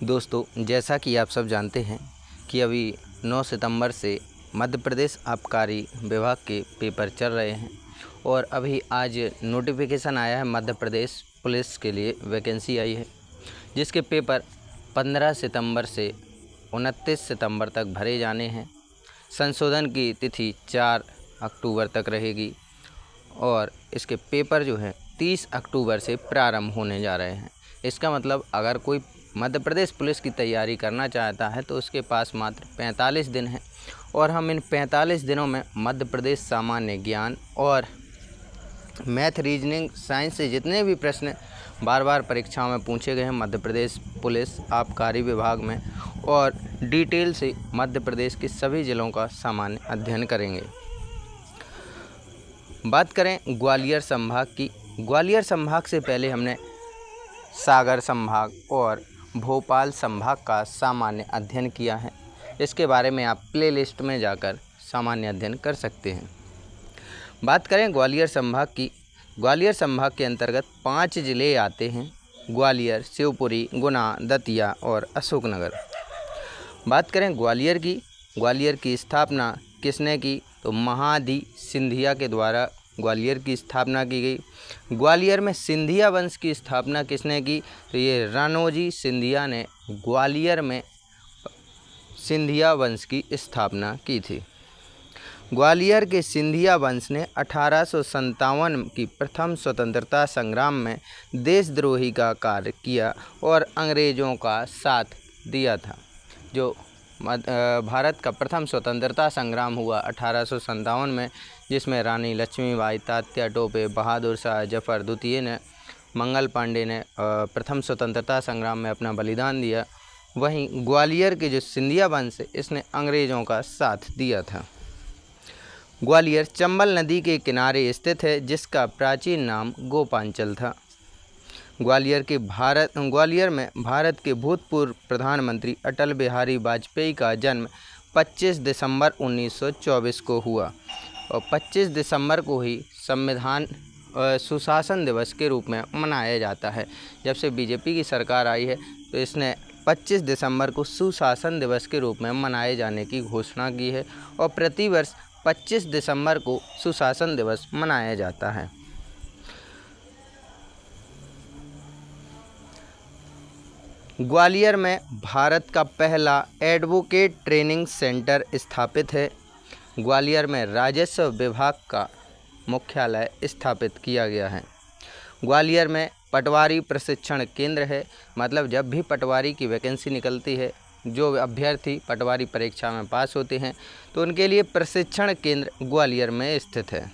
दोस्तों, जैसा कि आप सब जानते हैं कि अभी 9 सितंबर से मध्य प्रदेश आबकारी विभाग के पेपर चल रहे हैं और अभी आज नोटिफिकेशन आया है। मध्य प्रदेश पुलिस के लिए वैकेंसी आई है, जिसके पेपर 15 सितंबर से 29 सितंबर तक भरे जाने हैं। संशोधन की तिथि 4 अक्टूबर तक रहेगी और इसके पेपर जो हैं 30 अक्टूबर से प्रारंभ होने जा रहे हैं। इसका मतलब अगर कोई मध्य प्रदेश पुलिस की तैयारी करना चाहता है तो उसके पास मात्र 45 दिन हैं और हम इन 45 दिनों में मध्य प्रदेश सामान्य ज्ञान और मैथ, रीजनिंग, साइंस से जितने भी प्रश्न बार बार परीक्षाओं में पूछे गए हैं मध्य प्रदेश पुलिस आबकारी विभाग में, और डिटेल से मध्य प्रदेश के सभी ज़िलों का सामान्य अध्ययन करेंगे। बात करें ग्वालियर संभाग की। ग्वालियर संभाग से पहले हमने सागर संभाग और भोपाल संभाग का सामान्य अध्ययन किया है। इसके बारे में आप प्लेलिस्ट में जाकर सामान्य अध्ययन कर सकते हैं। बात करें ग्वालियर संभाग की। ग्वालियर संभाग के अंतर्गत 5 ज़िले आते हैं: ग्वालियर, शिवपुरी, गुना, दतिया और अशोकनगर। बात करें ग्वालियर की। ग्वालियर की स्थापना किसने की? तो महादी सिंधिया के द्वारा ग्वालियर की स्थापना की गई। ग्वालियर में सिंधिया वंश की स्थापना किसने की? तो ये राणोजी सिंधिया ने ग्वालियर में सिंधिया वंश की स्थापना की थी। ग्वालियर के सिंधिया वंश ने 1857 की प्रथम स्वतंत्रता संग्राम में देशद्रोही का कार्य किया और अंग्रेज़ों का साथ दिया था। जो भारत का प्रथम स्वतंत्रता संग्राम हुआ 1857 में, जिसमें रानी लक्ष्मीबाई, तात्या टोपे, बहादुर शाह जफर द्वितीय ने, मंगल पांडे ने प्रथम स्वतंत्रता संग्राम में अपना बलिदान दिया। वहीं ग्वालियर के जो सिंधिया वंश है, इसने अंग्रेज़ों का साथ दिया था। ग्वालियर चंबल नदी के किनारे स्थित है, जिसका प्राचीन नाम गोपांचल था। ग्वालियर में भारत के भूतपूर्व प्रधानमंत्री अटल बिहारी वाजपेयी का जन्म 25 दिसंबर 1924 को हुआ और 25 दिसंबर को ही संविधान सुशासन दिवस के रूप में मनाया जाता है। जब से बीजेपी की सरकार आई है तो इसने 25 दिसंबर को सुशासन दिवस के रूप में मनाए जाने की घोषणा की है और प्रतिवर्ष 25 दिसंबर को सुशासन दिवस मनाया जाता है। ग्वालियर में भारत का पहला एडवोकेट ट्रेनिंग सेंटर स्थापित है। ग्वालियर में राजस्व विभाग का मुख्यालय स्थापित किया गया है। ग्वालियर में पटवारी प्रशिक्षण केंद्र है। मतलब जब भी पटवारी की वैकेंसी निकलती है, जो अभ्यर्थी पटवारी परीक्षा में पास होते हैं तो उनके लिए प्रशिक्षण केंद्र ग्वालियर में स्थित है।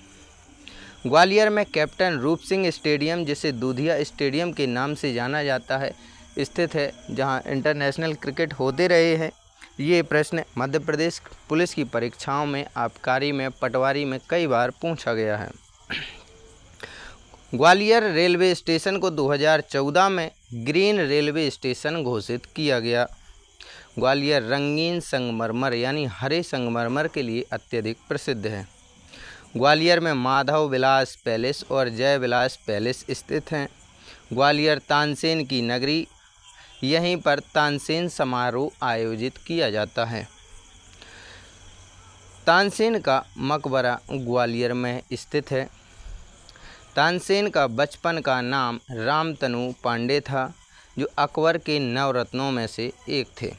ग्वालियर में कैप्टन रूप सिंह स्टेडियम, जिसे दूधिया स्टेडियम के नाम से जाना जाता है, स्थित है, जहां इंटरनेशनल क्रिकेट होते रहे हैं। ये प्रश्न मध्य प्रदेश पुलिस की परीक्षाओं में, आबकारी में, पटवारी में कई बार पूछा गया है। ग्वालियर रेलवे स्टेशन को 2014 में ग्रीन रेलवे स्टेशन घोषित किया गया। ग्वालियर रंगीन संगमरमर यानी हरे संगमरमर के लिए अत्यधिक प्रसिद्ध है। ग्वालियर में माधव विलास पैलेस और जय विलास पैलेस स्थित हैं। ग्वालियर तानसेन की नगरी, यहीं पर तानसेन समारोह आयोजित किया जाता है। तानसेन का मकबरा ग्वालियर में स्थित है। तानसेन का बचपन का नाम रामतनु पांडे था, जो अकबर के नवरत्नों में से एक थे।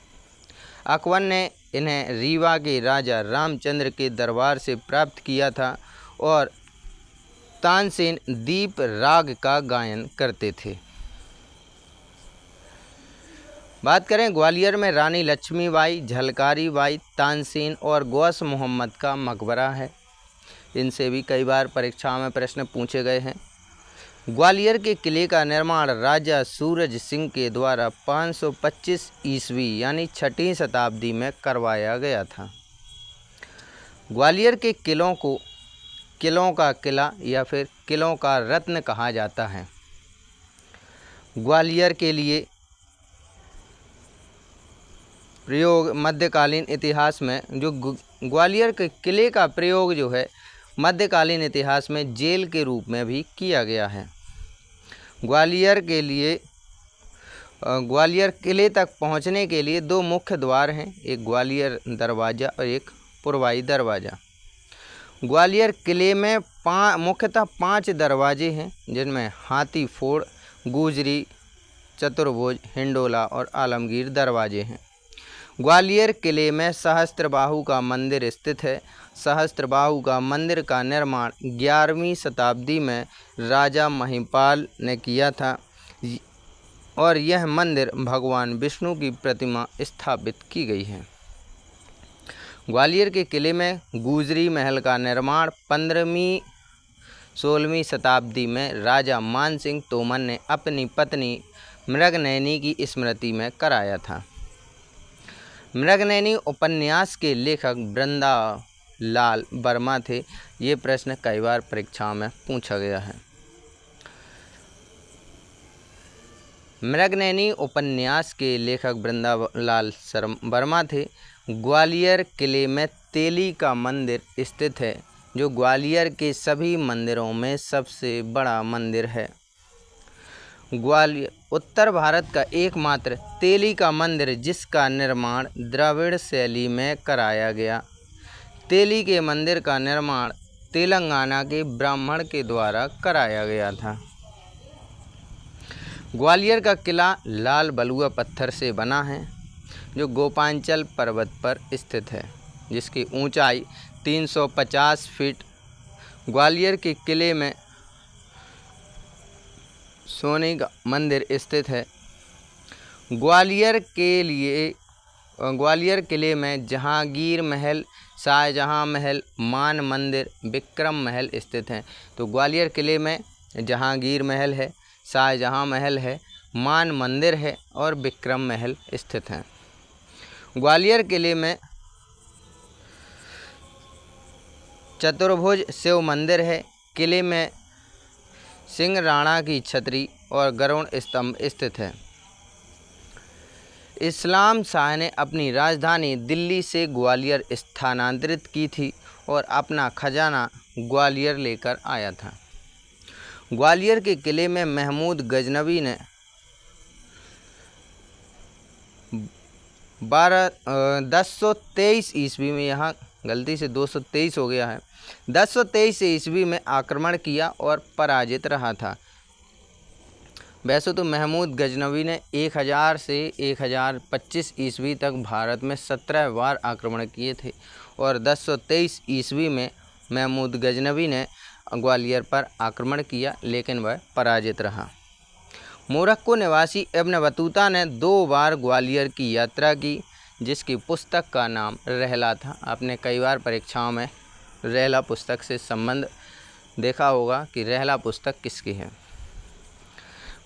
अकबर ने इन्हें रीवा के राजा रामचंद्र के दरबार से प्राप्त किया था और तानसेन दीप राग का गायन करते थे। बात करें ग्वालियर में रानी लक्ष्मीबाई, झलकारी बाई, तानसेन और गौस मोहम्मद का मकबरा है। इनसे भी कई बार परीक्षा में प्रश्न पूछे गए हैं। ग्वालियर के किले का निर्माण राजा सूरज सिंह के द्वारा 525 ईस्वी यानी 6वीं शताब्दी में करवाया गया था। ग्वालियर के किलों का किला या फिर किलों का रत्न कहा जाता है। ग्वालियर के लिए प्रयोग मध्यकालीन इतिहास में, जो ग्वालियर के किले का प्रयोग जो है मध्यकालीन इतिहास में जेल के रूप में भी किया गया है। ग्वालियर के लिए ग्वालियर किले तक पहुंचने के लिए दो मुख्य द्वार हैं, एक ग्वालियर दरवाज़ा और एक पुरवाई दरवाज़ा। ग्वालियर किले में मुख्यतः 5 दरवाजे हैं, जिनमें हाथी फोड़, गुजरी, चतुर्भुज, हिंडोला और आलमगीर दरवाजे हैं। ग्वालियर किले में सहस्त्रबाहु का मंदिर स्थित है। सहस्त्रबाहु का मंदिर का निर्माण 11वीं शताब्दी में राजा महिपाल ने किया था और यह मंदिर भगवान विष्णु की प्रतिमा स्थापित की गई है। ग्वालियर के किले में गुजरी महल का निर्माण 15वीं-16वीं शताब्दी में राजा मानसिंह तोमर ने अपनी पत्नी मृगनयनी की स्मृति में कराया था। मृगनयनी उपन्यास के लेखक वृंदालाल वर्मा थे। ये प्रश्न कई बार परीक्षाओं में पूछा गया है। मृगनयनी उपन्यास के लेखक वृंदालाल वर्मा थे। ग्वालियर किले में तेली का मंदिर स्थित है, जो ग्वालियर के सभी मंदिरों में सबसे बड़ा मंदिर है। ग्वालियर उत्तर भारत का एकमात्र तेली का मंदिर जिसका निर्माण द्रविड़ शैली में कराया गया। तेली के मंदिर का निर्माण तेलंगाना के ब्राह्मण के द्वारा कराया गया था। ग्वालियर का किला लाल बलुआ पत्थर से बना है, जो गोपांचल पर्वत पर स्थित है, जिसकी ऊंचाई 350 फीट। ग्वालियर के किले में सोने का मंदिर स्थित है। ग्वालियर किले में जहांगीर महल, शाहजहां महल, मान मंदिर, विक्रम महल स्थित हैं। तो ग्वालियर किले में जहांगीर महल है, शाहजहां महल है, मान मंदिर है और विक्रम महल स्थित हैं। ग्वालियर किले में चतुर्भुज शिव मंदिर है। किले में सिंह राणा की छतरी और गरुड़ स्तंभ स्थित है। इस्लाम शाह ने अपनी राजधानी दिल्ली से ग्वालियर स्थानांतरित की थी और अपना खजाना ग्वालियर लेकर आया था। ग्वालियर के किले में महमूद गजनवी ने 1023 ईस्वी में, यहाँ गलती से 223 हो गया है, 1023 ईस्वी में आक्रमण किया और पराजित रहा था। वैसे तो महमूद गजनवी ने 1000 से 1025 ईस्वी तक भारत में 17 बार आक्रमण किए थे और 1023 ईस्वी में महमूद गजनवी ने ग्वालियर पर आक्रमण किया, लेकिन वह पराजित रहा। मोरक्को निवासी इब्न बतूता ने 2 बार ग्वालियर की यात्रा की, जिसकी पुस्तक का नाम रहला था। आपने कई बार परीक्षाओं में रहला पुस्तक से संबंध देखा होगा कि रहला पुस्तक किसकी है।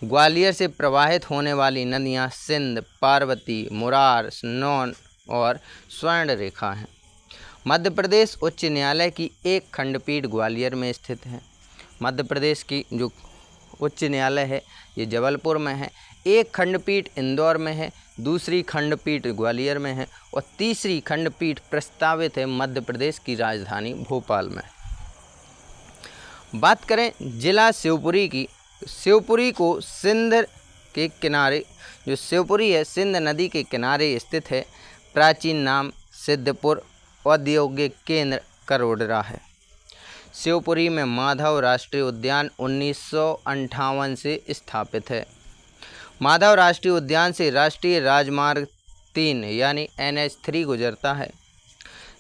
ग्वालियर से प्रवाहित होने वाली नदियाँ सिंध, पार्वती, मुरार, स्नोन और स्वर्ण रेखा हैं। मध्य प्रदेश उच्च न्यायालय की एक खंडपीठ ग्वालियर में स्थित है। मध्य प्रदेश की जो उच्च न्यायालय है ये जबलपुर में है। एक खंडपीठ इंदौर में है, दूसरी खंडपीठ ग्वालियर में है और तीसरी खंडपीठ प्रस्तावित है मध्य प्रदेश की राजधानी भोपाल में। बात करें जिला शिवपुरी की, शिवपुरी को सिंध के किनारे, जो शिवपुरी है सिंध नदी के किनारे स्थित है। प्राचीन नाम सिद्धपुर, औद्योगिक केंद्र करोडरा है। शिवपुरी में माधव राष्ट्रीय उद्यान 1958 से स्थापित है। माधव राष्ट्रीय उद्यान से राष्ट्रीय राजमार्ग 3 यानी NH3 गुजरता है।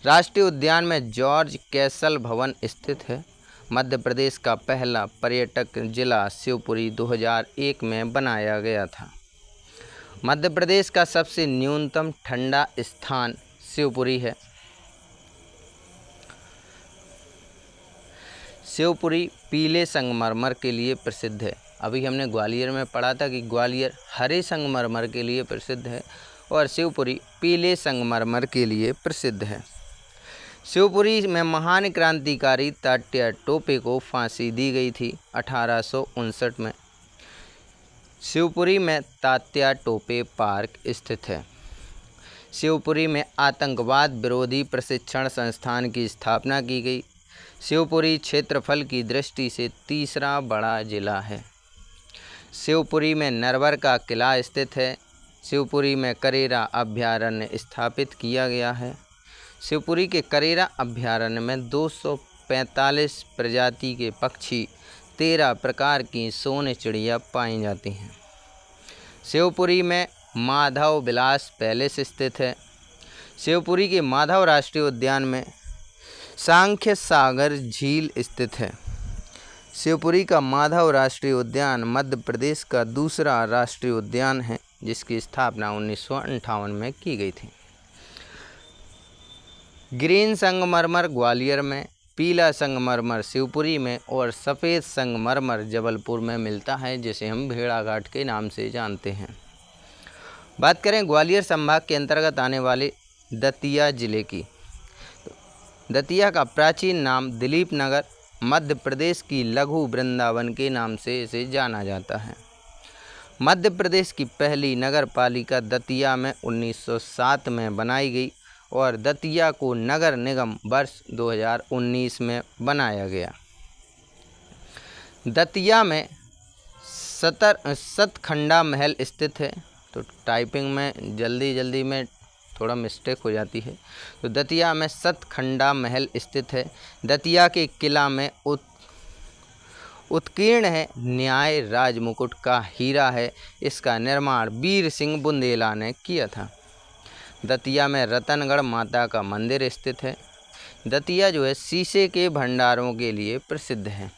राष्ट्रीय उद्यान में जॉर्ज कैसल भवन स्थित है। मध्य प्रदेश का पहला पर्यटक जिला शिवपुरी 2001 में बनाया गया था। मध्य प्रदेश का सबसे न्यूनतम ठंडा स्थान शिवपुरी है। शिवपुरी पीले संगमरमर के लिए प्रसिद्ध है। अभी हमने ग्वालियर में पढ़ा था कि ग्वालियर हरे संगमरमर के लिए प्रसिद्ध है और शिवपुरी पीले संगमरमर के लिए प्रसिद्ध है। शिवपुरी में महान क्रांतिकारी तात्या टोपे को फांसी दी गई थी 1859 में। शिवपुरी में तात्या टोपे पार्क स्थित है। शिवपुरी में आतंकवाद विरोधी प्रशिक्षण संस्थान की स्थापना की गई। शिवपुरी क्षेत्रफल की दृष्टि से तीसरा बड़ा जिला है। शिवपुरी में नरवर का किला स्थित है। शिवपुरी में करेरा अभयारण्य स्थापित किया गया है। शिवपुरी के करेरा अभयारण्य में 245 प्रजाति के पक्षी, 13 प्रकार की सोन चिड़िया पाई जाती हैं। शिवपुरी में माधव विलास पैलेस स्थित है। शिवपुरी के माधव राष्ट्रीय उद्यान में सांख्य सागर झील स्थित है। शिवपुरी का माधव राष्ट्रीय उद्यान मध्य प्रदेश का दूसरा राष्ट्रीय उद्यान है, जिसकी स्थापना 1958 में की गई थी। ग्रीन संगमरमर ग्वालियर में, पीला संगमरमर शिवपुरी में और सफ़ेद संगमरमर जबलपुर में मिलता है, जिसे हम भेड़ाघाट के नाम से जानते हैं। बात करें ग्वालियर संभाग के अंतर्गत आने वाले दतिया जिले की। दतिया का प्राचीन नाम दिलीप नगर, मध्य प्रदेश की लघु वृंदावन के नाम से इसे जाना जाता है। मध्य प्रदेश की पहली नगर पालिका दतिया में 1907 में बनाई गई और दतिया को नगर निगम वर्ष 2019 में बनाया गया। दतिया में सतखंडा महल स्थित है। तो टाइपिंग में जल्दी में थोड़ा मिस्टेक हो जाती है। तो दतिया में सतखंडा महल स्थित है। दतिया के किला में उत्कीर्ण है न्याय राजमुकुट का हीरा है। इसका निर्माण वीर सिंह बुंदेला ने किया था। दतिया में रतनगढ़ माता का मंदिर स्थित है। दतिया जो है शीशे के भंडारों के लिए प्रसिद्ध है।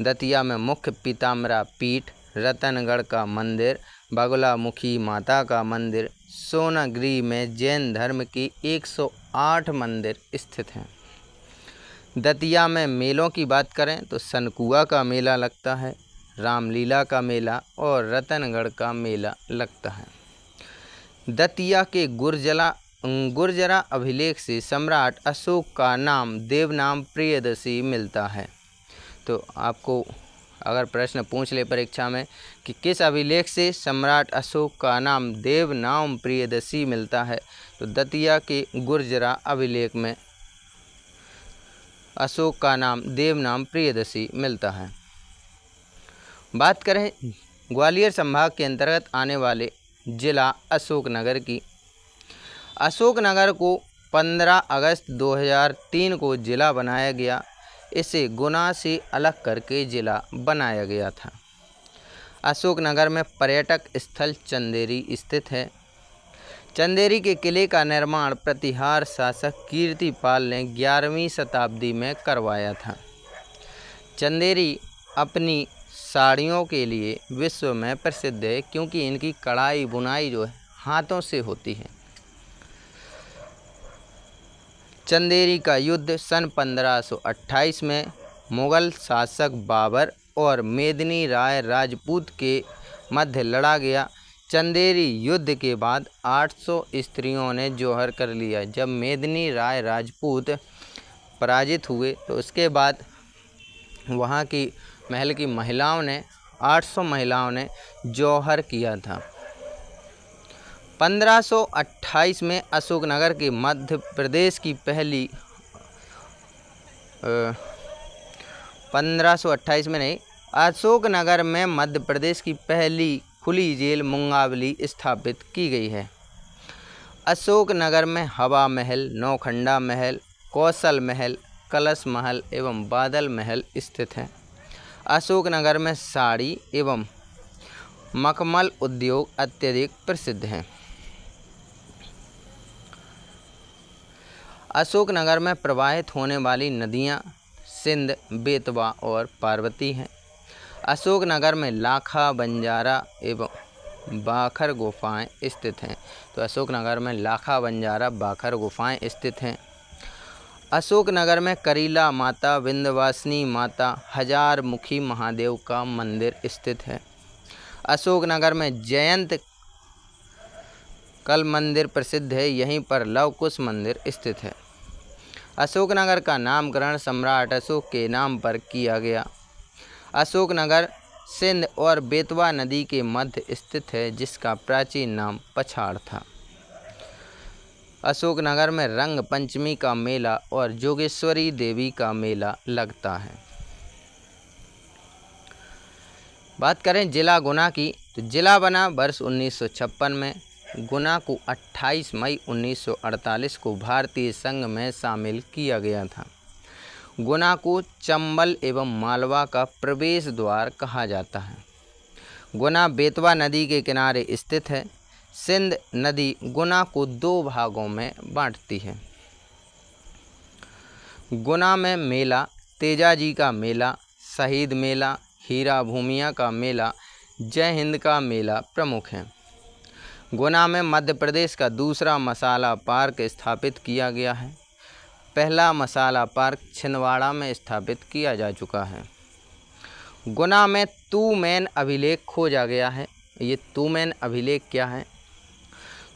दतिया में मुख्य पीताम्बरा पीठ, रतनगढ़ का मंदिर, बगुलामुखी माता का मंदिर, सोनागिरी में जैन धर्म की 108 मंदिर स्थित हैं। दतिया में मेलों की बात करें तो सनकुआ का मेला लगता है, रामलीला का मेला और रतनगढ़ का मेला लगता है। दतिया के गुर्जरा अभिलेख से सम्राट अशोक का नाम देवनाम प्रियदर्शी मिलता है। तो आपको अगर प्रश्न पूछ ले परीक्षा में कि किस अभिलेख से सम्राट अशोक का नाम देवनाम प्रियदर्शी मिलता है, तो दतिया के गुर्जरा अभिलेख में अशोक का नाम देवनाम प्रियदर्शी मिलता है। बात करें ग्वालियर संभाग के अंतर्गत आने वाले जिला अशोकनगर की। अशोकनगर को 15 अगस्त 2003 को जिला बनाया गया। इसे गुना से अलग करके जिला बनाया गया था। अशोकनगर में पर्यटक स्थल चंदेरी स्थित है। चंदेरी के किले का निर्माण प्रतिहार शासक कीर्तिपाल ने 11वीं शताब्दी में करवाया था। चंदेरी अपनी साड़ियों के लिए विश्व में प्रसिद्ध है, क्योंकि इनकी कढ़ाई बुनाई जो है हाथों से होती है। चंदेरी का युद्ध सन 1528 में मुग़ल शासक बाबर और मेदिनी राय राजपूत के मध्य लड़ा गया। चंदेरी युद्ध के बाद 800 स्त्रियों ने जौहर कर लिया। जब मेदिनी राय राजपूत पराजित हुए तो उसके बाद वहाँ की महल की महिलाओं ने 800 महिलाओं ने जौहर किया था। 1528 में अशोकनगर के मध्य प्रदेश की पहली 1528 में नहीं, अशोकनगर में मध्य प्रदेश की पहली खुली जेल मुंगावली स्थापित की गई है। अशोकनगर में हवा महल, नौखंडा महल, कौशल महल, कलश महल एवं बादल महल स्थित हैं। अशोकनगर में साड़ी एवं मखमल उद्योग अत्यधिक प्रसिद्ध हैं। अशोकनगर में प्रवाहित होने वाली नदियां सिंध, बेतवा और पार्वती हैं। अशोकनगर में लाखा, बंजारा एवं बाखर गुफाएं स्थित हैं। तो अशोकनगर में लाखा, बंजारा, बाखर गुफाएं स्थित हैं। अशोकनगर में करीला माता, विंध्यवासिनी माता, हजार मुखी महादेव का मंदिर स्थित है। अशोकनगर में जयंत कल मंदिर प्रसिद्ध है, यहीं पर लव कुश मंदिर स्थित है। अशोकनगर का नामकरण सम्राट अशोक के नाम पर किया गया। अशोकनगर सिंध और बेतवा नदी के मध्य स्थित है, जिसका प्राचीन नाम पछाड़ था। अशोकनगर में रंग पंचमी का मेला और जोगेश्वरी देवी का मेला लगता है। बात करें जिला गुना की, तो जिला बना वर्ष 1956 में। गुना को 28 मई 1948 को भारतीय संघ में शामिल किया गया था। गुना को चंबल एवं मालवा का प्रवेश द्वार कहा जाता है। गुना बेतवा नदी के किनारे स्थित है। सिंध नदी गुना को 2 भागों में बांटती है। गुना में मेला, तेजाजी का मेला, शहीद मेला, हीरा भूमिया का मेला, जय हिंद का मेला प्रमुख हैं। गुना में मध्य प्रदेश का दूसरा मसाला पार्क स्थापित किया गया है। पहला मसाला पार्क छिंदवाड़ा में स्थापित किया जा चुका है। गुना में तूमैन अभिलेख खोजा गया है। ये तूमैन अभिलेख क्या है?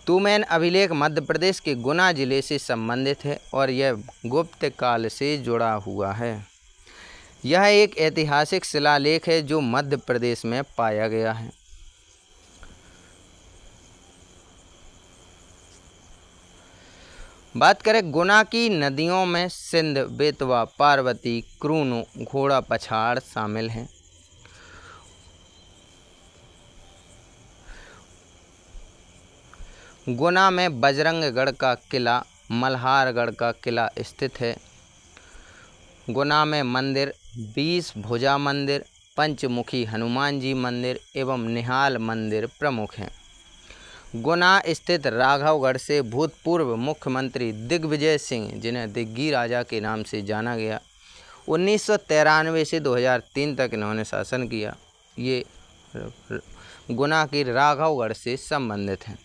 तूमैन अभिलेख मध्य प्रदेश के गुना जिले से संबंधित है और यह गुप्त काल से जुड़ा हुआ है। यह एक ऐतिहासिक शिलालेख है जो मध्य प्रदेश में पाया गया है। बात करें गुना की नदियों में सिंध, बेतवा, पार्वती, क्रूनो, घोड़ा पछाड़ शामिल हैं। गुना में बजरंगगढ़ का किला, मल्हारगढ़ का किला स्थित है। गुना में मंदिर 20 भुजा मंदिर, पंचमुखी हनुमान जी मंदिर एवं निहाल मंदिर प्रमुख हैं। गुना स्थित राघवगढ़ से भूतपूर्व मुख्यमंत्री दिग्विजय सिंह, जिन्हें दिग्गी राजा के नाम से जाना गया, 1993 से 2003 तक इन्होंने शासन किया। ये गुना की राघवगढ़ से संबंधित हैं।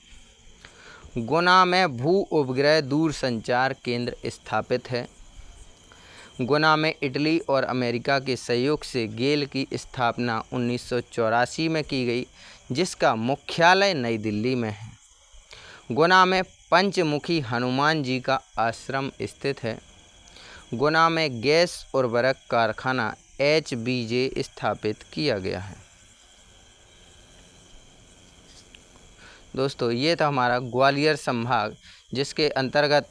गुना में भू उपग्रह दूरसंचार केंद्र स्थापित है। गुना में इटली और अमेरिका के सहयोग से गेल की स्थापना 1984 में की गई, जिसका मुख्यालय नई दिल्ली में है। गुना में पंचमुखी हनुमान जी का आश्रम स्थित है। गुना में गैस उर्वरक कारखाना HBJ स्थापित किया गया है। दोस्तों, ये था हमारा ग्वालियर संभाग, जिसके अंतर्गत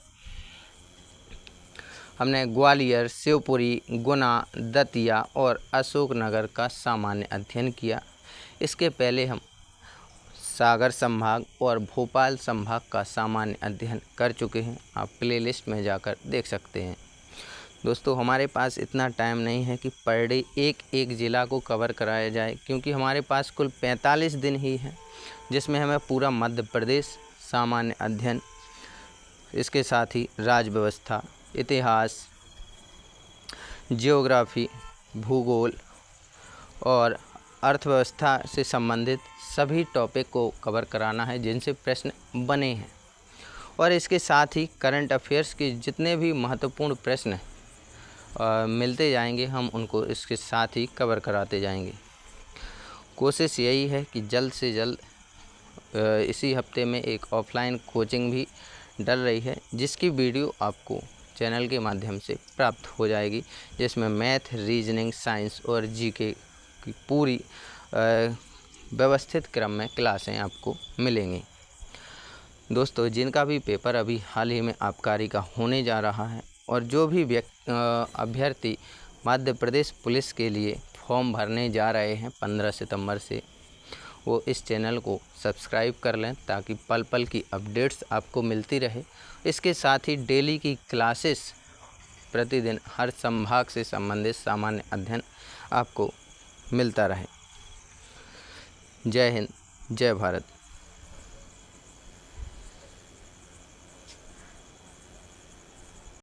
हमने ग्वालियर, शिवपुरी, गुना, दतिया और अशोकनगर का सामान्य अध्ययन किया। इसके पहले हम सागर संभाग और भोपाल संभाग का सामान्य अध्ययन कर चुके हैं। आप प्लेलिस्ट में जाकर देख सकते हैं। दोस्तों, हमारे पास इतना टाइम नहीं है कि पर डे एक एक ज़िला को कवर कराया जाए, क्योंकि हमारे पास कुल 45 दिन ही हैं, जिसमें हमें पूरा मध्य प्रदेश सामान्य अध्ययन, इसके साथ ही राज्य व्यवस्था, इतिहास, जियोग्राफी, भूगोल और अर्थव्यवस्था से संबंधित सभी टॉपिक को कवर कराना है जिनसे प्रश्न बने हैं। और इसके साथ ही करंट अफेयर्स के जितने भी महत्वपूर्ण प्रश्न मिलते जाएंगे, हम उनको इसके साथ ही कवर कराते जाएंगे। कोशिश यही है कि जल्द से जल्द इसी हफ्ते में एक ऑफलाइन कोचिंग भी डल रही है, जिसकी वीडियो आपको चैनल के माध्यम से प्राप्त हो जाएगी, जिसमें मैथ, रीजनिंग, साइंस और जीके की पूरी व्यवस्थित क्रम में क्लासें आपको मिलेंगी। दोस्तों, जिनका भी पेपर अभी हाल ही में आबकारी का होने जा रहा है और जो भी अभ्यर्थी मध्य प्रदेश पुलिस के लिए फॉर्म भरने जा रहे हैं 15 सितंबर से, वो इस चैनल को सब्सक्राइब कर लें ताकि पल पल की अपडेट्स आपको मिलती रहे। इसके साथ ही डेली की क्लासेस प्रतिदिन हर संभाग से संबंधित सामान्य अध्ययन आपको मिलता रहे। जय हिंद, जय भारत।